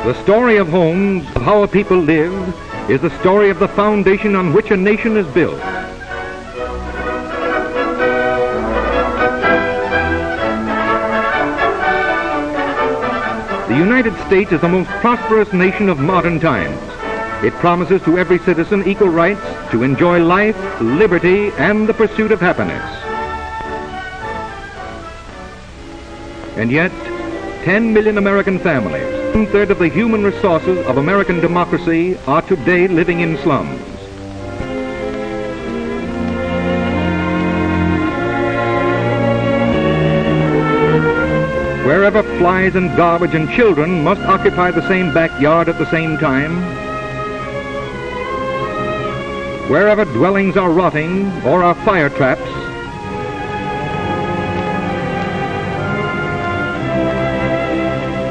The story of homes, of how a people live, is the story of the foundation on which a nation is built. The United States is the most prosperous nation of modern times. It promises to every citizen equal rights to enjoy life, liberty, and the pursuit of happiness. And yet, 10 million American families, one-third of the human resources of American democracy, are today living in slums. Wherever flies and garbage and children must occupy the same backyard at the same time, wherever dwellings are rotting or are fire traps,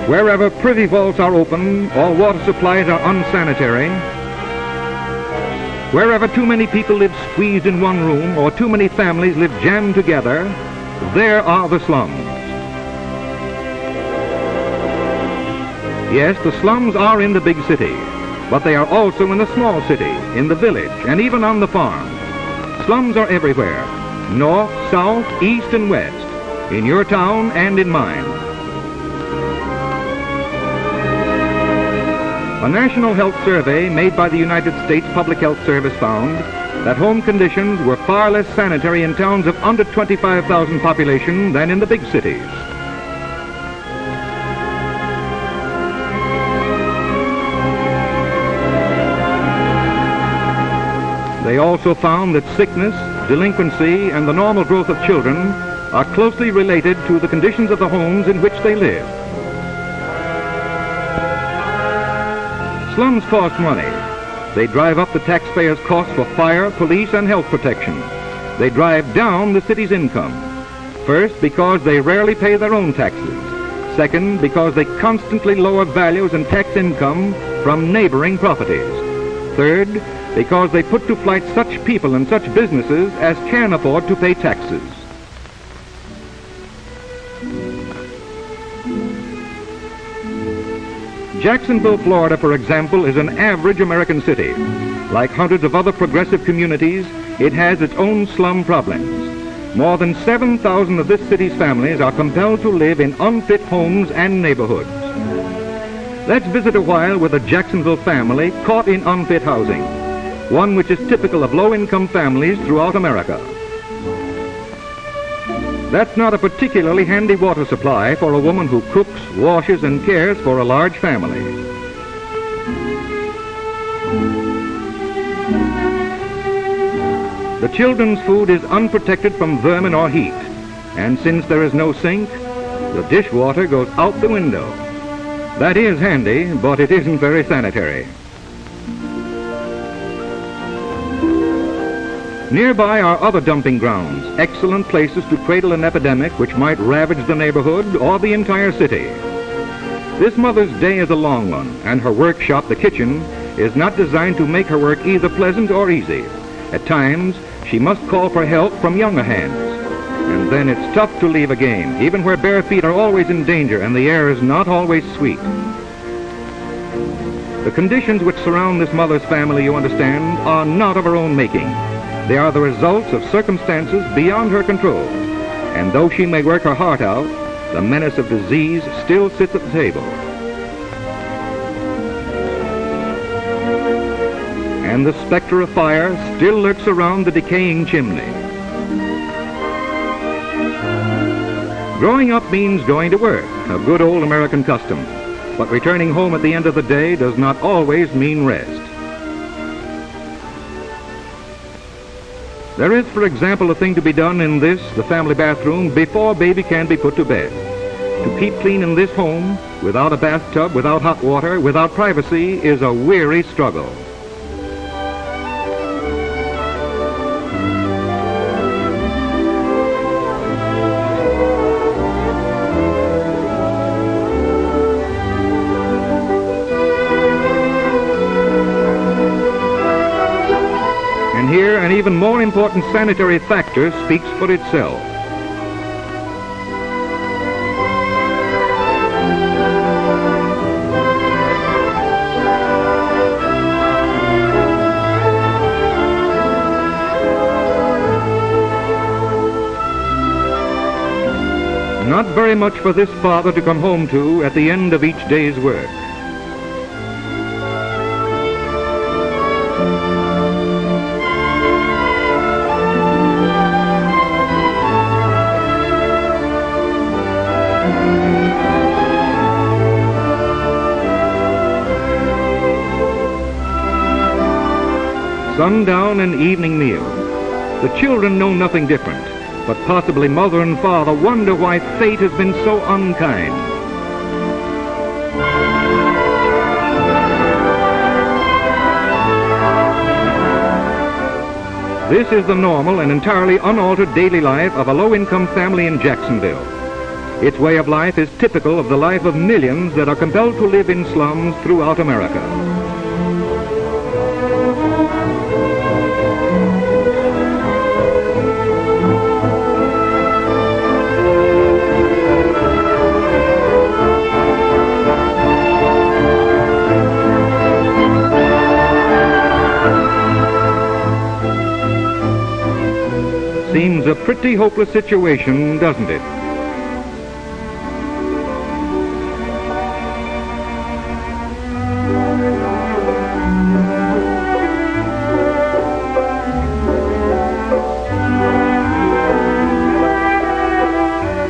wherever privy vaults are open or water supplies are unsanitary, wherever too many people live squeezed in one room or too many families live jammed together, there are the slums. Yes, the slums are in the big city, but they are also in the small city, in the village, and even on the farm. Slums are everywhere, north, south, east, and west, in your town and in mine. A national health survey made by the United States Public Health Service found that home conditions were far less sanitary in towns of under 25,000 population than in the big cities. They also found that sickness, delinquency, and the normal growth of children are closely related to the conditions of the homes in which they live. Slums cost money. They drive up the taxpayers' costs for fire, police, and health protection. They drive down the city's income. First, because they rarely pay their own taxes. Second, because they constantly lower values and tax income from neighboring properties. Third, because they put to flight such people and such businesses as can afford to pay taxes. Jacksonville, Florida, for example, is an average American city. Like hundreds of other progressive communities, it has its own slum problems. More than 7,000 of this city's families are compelled to live in unfit homes and neighborhoods. Let's visit a while with a Jacksonville family caught in unfit housing, one which is typical of low-income families throughout America. That's not a particularly handy water supply for a woman who cooks, washes, and cares for a large family. The children's food is unprotected from vermin or heat, and since there is no sink, the dishwater goes out the window. That is handy, but it isn't very sanitary. Nearby are other dumping grounds, excellent places to cradle an epidemic which might ravage the neighborhood or the entire city. This mother's day is a long one, and her workshop, the kitchen, is not designed to make her work either pleasant or easy. At times, she must call for help from younger hands. And then it's tough to leave a game, even where bare feet are always in danger and the air is not always sweet. The conditions which surround this mother's family, you understand, are not of her own making. They are the results of circumstances beyond her control. And though she may work her heart out, the menace of disease still sits at the table. And the specter of fire still lurks around the decaying chimney. Growing up means going to work, a good old American custom. But returning home at the end of the day does not always mean rest. There is, for example, a thing to be done in this, the family bathroom, before baby can be put to bed. To keep clean in this home, without a bathtub, without hot water, without privacy, is a weary struggle. Here, an even more important sanitary factor speaks for itself. very much for this father to come home to at the end of each day's work. Sundown and evening meal. The children know nothing different, but possibly mother and father wonder why fate has been so unkind. This is the normal and entirely unaltered daily life of a low-income family in Jacksonville. Its way of life is typical of the life of millions that are compelled to live in slums throughout America. Seems a pretty hopeless situation, doesn't it?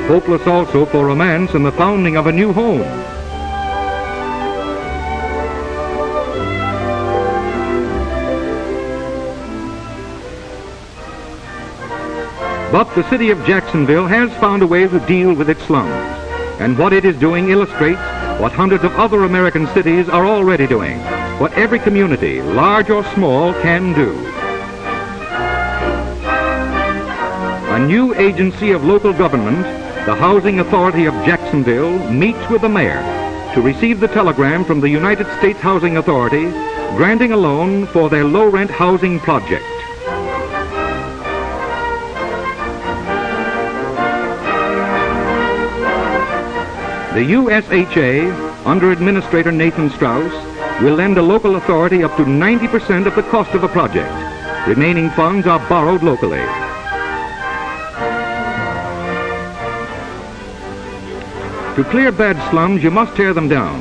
Hopeless also for romance and the founding of a new home. But the city of Jacksonville has found a way to deal with its slums, and what it is doing illustrates what hundreds of other American cities are already doing, what every community, large or small, can do. A new agency of local government, the Housing Authority of Jacksonville, meets with the mayor to receive the telegram from the United States Housing Authority granting a loan for their low-rent housing project. The USHA, under Administrator Nathan Strauss, will lend a local authority up to 90% of the cost of a project. Remaining funds are borrowed locally. To clear bad slums, you must tear them down.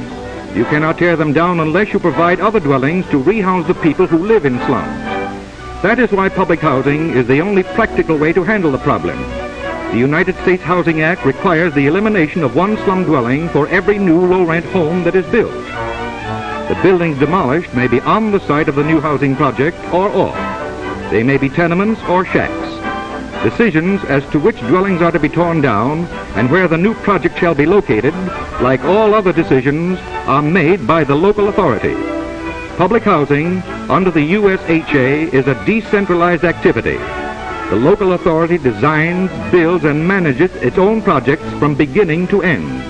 You cannot tear them down unless you provide other dwellings to rehouse the people who live in slums. That is why public housing is the only practical way to handle the problem. The United States Housing Act requires the elimination of one slum dwelling for every new low-rent home that is built. The buildings demolished may be on the site of the new housing project or off. They may be tenements or shacks. Decisions as to which dwellings are to be torn down and where the new project shall be located, like all other decisions, are made by the local authority. Public housing under the USHA is a decentralized activity. The local authority designs, builds, and manages its own projects from beginning to end.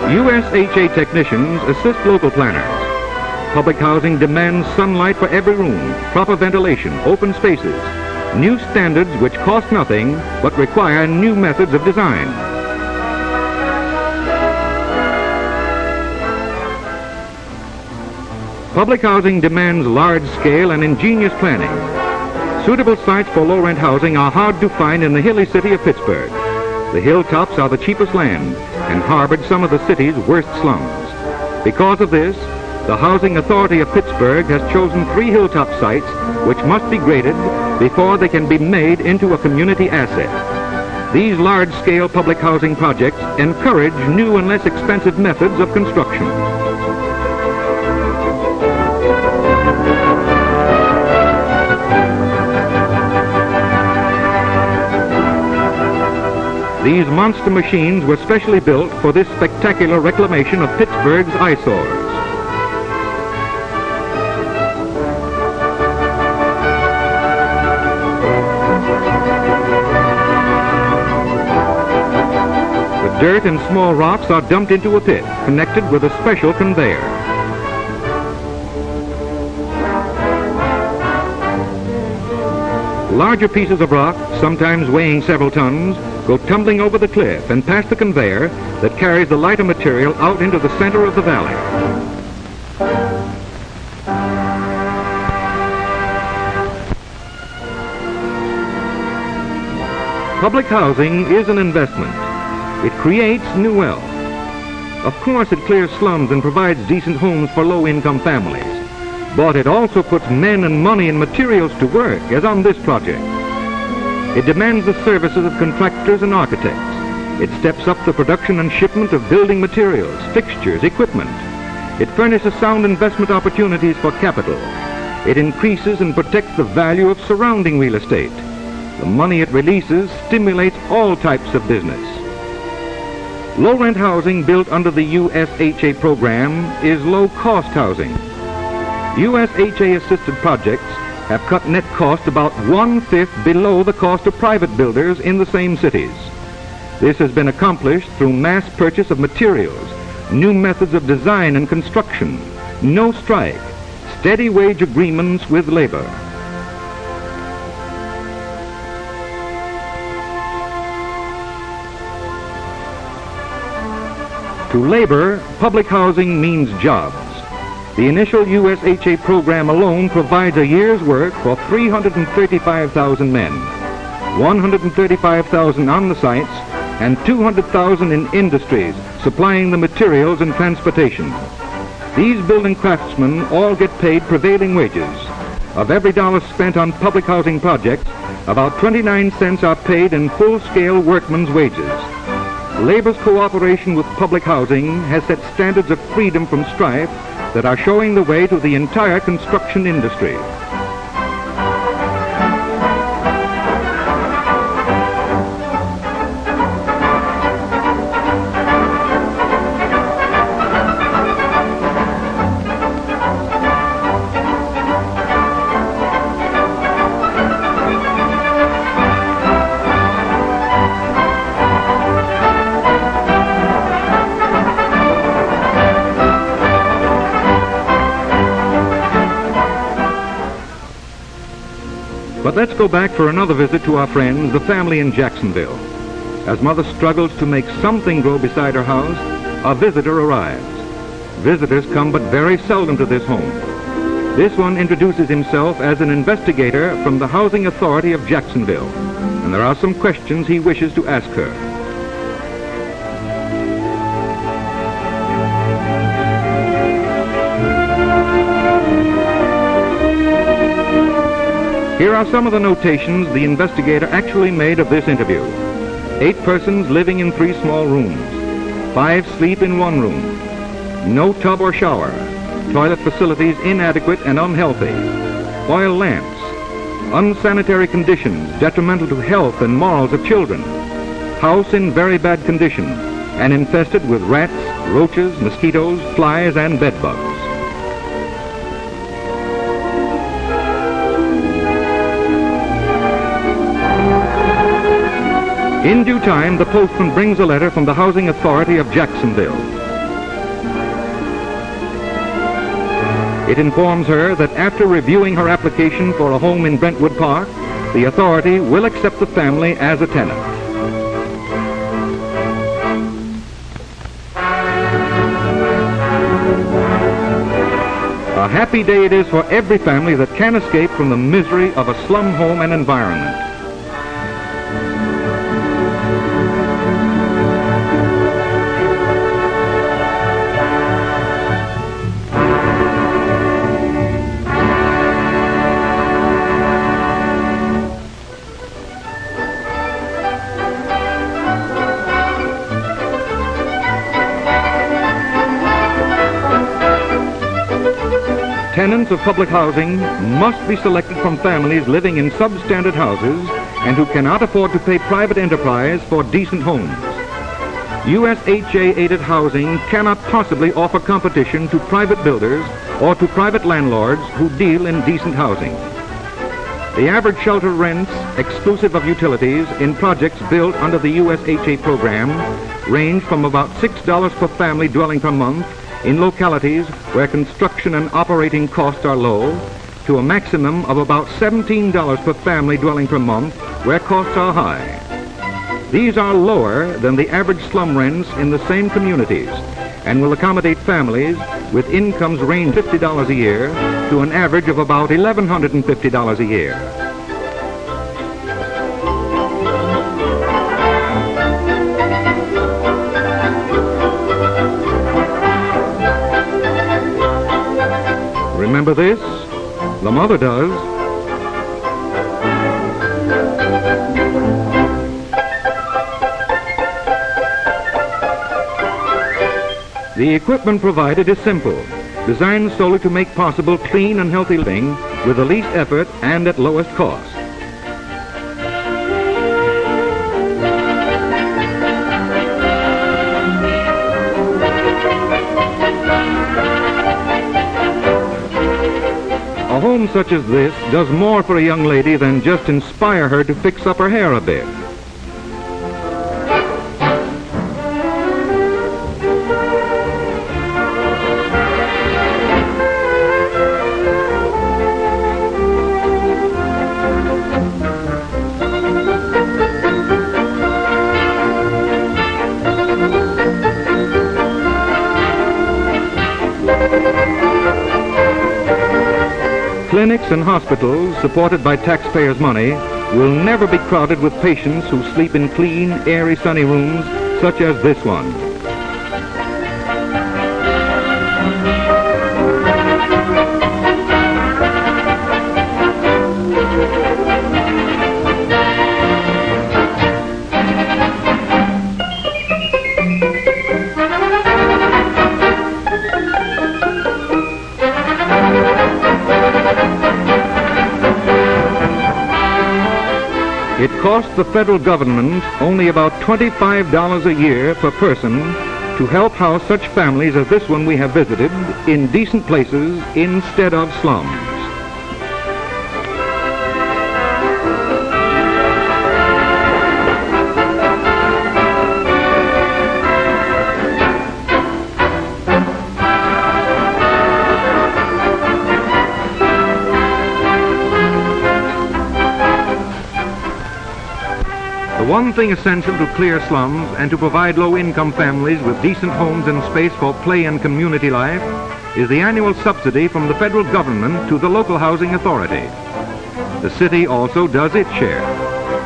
USHA technicians assist local planners. Public housing demands sunlight for every room, proper ventilation, open spaces, new standards which cost nothing but require new methods of design. Public housing demands large-scale and ingenious planning. Suitable sites for low-rent housing are hard to find in the hilly city of Pittsburgh. The hilltops are the cheapest land and harbored some of the city's worst slums. Because of this, the Housing Authority of Pittsburgh has chosen 3 hilltop sites which must be graded before they can be made into a community asset. These large-scale public housing projects encourage new and less expensive methods of construction. These monster machines were specially built for this spectacular reclamation of Pittsburgh's eyesores. The dirt and small rocks are dumped into a pit connected with a special conveyor. Larger pieces of rock, sometimes weighing several tons, go tumbling over the cliff and past the conveyor that carries the lighter material out into the center of the valley. Public housing is an investment. It creates new wealth. Of course, it clears slums and provides decent homes for low-income families. But it also puts men and money and materials to work, as on this project. It demands the services of contractors and architects. It steps up the production and shipment of building materials, fixtures, equipment. It furnishes sound investment opportunities for capital. It increases and protects the value of surrounding real estate. The money it releases stimulates all types of business. Low-rent housing built under the USHA program is low-cost housing. USHA-assisted projects have cut net cost about 1/5 below the cost of private builders in the same cities. This has been accomplished through mass purchase of materials, new methods of design and construction, no strike, steady wage agreements with labor. To labor, public housing means jobs. The initial USHA program alone provides a year's work for 335,000 men, 135,000 on the sites, and 200,000 in industries supplying the materials and transportation. These building craftsmen all get paid prevailing wages. Of every dollar spent on public housing projects, about 29 cents are paid in full-scale workmen's wages. Labor's cooperation with public housing has set standards of freedom from strife that are showing the way to the entire construction industry. But let's go back for another visit to our friends, the family in Jacksonville. As Mother struggles to make something grow beside her house, a visitor arrives. Visitors come but very seldom to this home. This one introduces himself as an investigator from the Housing Authority of Jacksonville, and there are some questions he wishes to ask her. Here are some of the notations the investigator actually made of this interview. 8 persons living in 3 small rooms. 5 sleep in 1 room. No tub or shower. Toilet facilities inadequate and unhealthy. Oil lamps. Unsanitary conditions detrimental to health and morals of children. House in very bad condition and infested with rats, roaches, mosquitoes, flies, and bed bugs. In due time, the postman brings a letter from the Housing Authority of Jacksonville. It informs her that after reviewing her application for a home in Brentwood Park, the authority will accept the family as a tenant. A happy day it is for every family that can escape from the misery of a slum home and environment. Tenants of public housing must be selected from families living in substandard houses and who cannot afford to pay private enterprise for decent homes. USHA-aided housing cannot possibly offer competition to private builders or to private landlords who deal in decent housing. The average shelter rents, exclusive of utilities, in projects built under the USHA program range from about $6 per family dwelling per month in localities where construction and operating costs are low, to a maximum of about $17 per family dwelling per month where costs are high. These are lower than the average slum rents in the same communities and will accommodate families with incomes range $50 a year to an average of about $1,150 a year. Remember this? The mother does. The equipment provided is simple, designed solely to make possible clean and healthy living with the least effort and at lowest cost. A home such as this does more for a young lady than just inspire her to fix up her hair a bit. Clinics and hospitals, supported by taxpayers' money, will never be crowded with patients who sleep in clean, airy, sunny rooms such as this one. It costs the federal government only about $25 a year per person to help house such families as this one we have visited in decent places instead of slums. The one thing essential to clear slums and to provide low-income families with decent homes and space for play and community life is the annual subsidy from the federal government to the local housing authority. The city also does its share,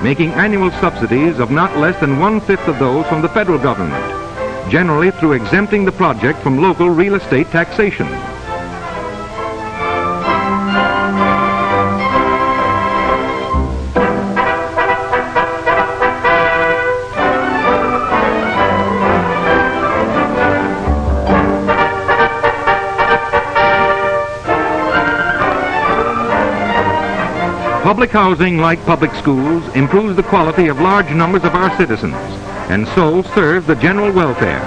making annual subsidies of not less than 1/5 of those from the federal government, generally through exempting the project from local real estate taxation. Public housing, like public schools, improves the quality of large numbers of our citizens and so serves the general welfare.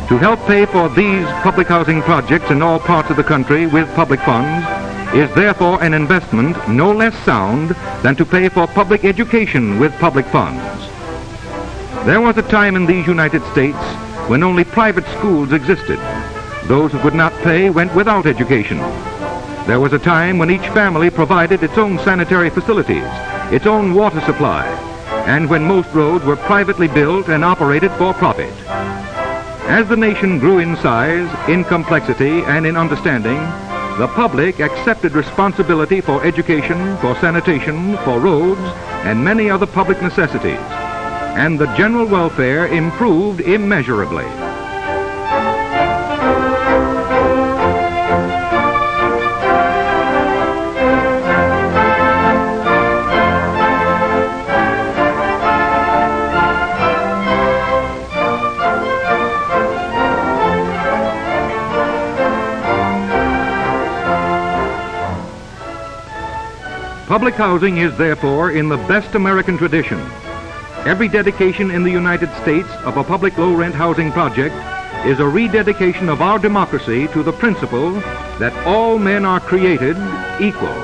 To help pay for these public housing projects in all parts of the country with public funds is therefore an investment no less sound than to pay for public education with public funds. There was a time in these United States when only private schools existed. Those who could not pay went without education. There was a time when each family provided its own sanitary facilities, its own water supply, and when most roads were privately built and operated for profit. As the nation grew in size, in complexity, and in understanding, the public accepted responsibility for education, for sanitation, for roads, and many other public necessities, and the general welfare improved immeasurably. Public housing is therefore in the best American tradition. Every dedication in the United States of a public low-rent housing project is a rededication of our democracy to the principle that all men are created equal.